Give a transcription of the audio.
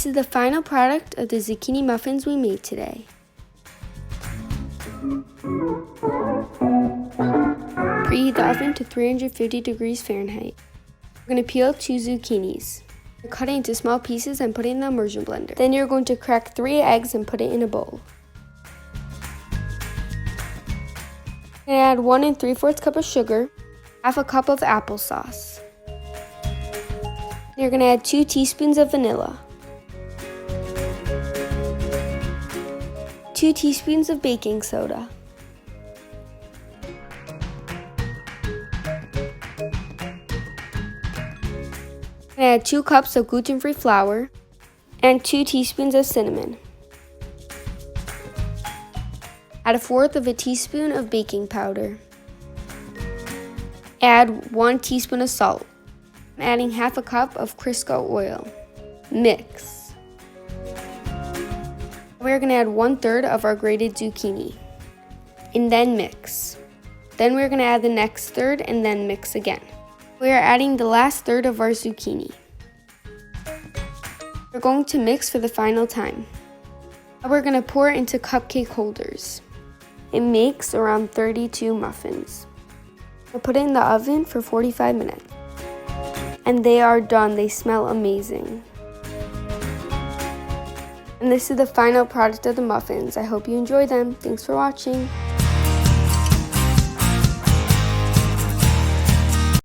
this is the final product of the zucchini muffins we made today. Preheat the oven to 350 degrees Fahrenheit. We're going to peel 2 zucchinis. Cut it into small pieces and put it in the immersion blender. Then you're going to crack 3 eggs and put it in a bowl. And add 1 3/4 cup of sugar, half a cup of applesauce. You're going to add 2 teaspoons of vanilla, 2 teaspoons of baking soda, and add 2 cups of gluten-free flour and 2 teaspoons of cinnamon. Add 1/4 teaspoon of baking powder. Add 1 teaspoon of salt. I'm adding half a cup of Crisco oil. Mix. We're going to add 1/3 of our grated zucchini and then mix. Then we're going to add the next third and then mix again. We are adding the last third of our zucchini. We're going to mix for the final time. Now we're going to pour it into cupcake holders. It makes around 32 muffins. We'll put it in the oven for 45 minutes. And they are done. They smell amazing. And this is the final product of the muffins. I hope you enjoy them. Thanks for watching.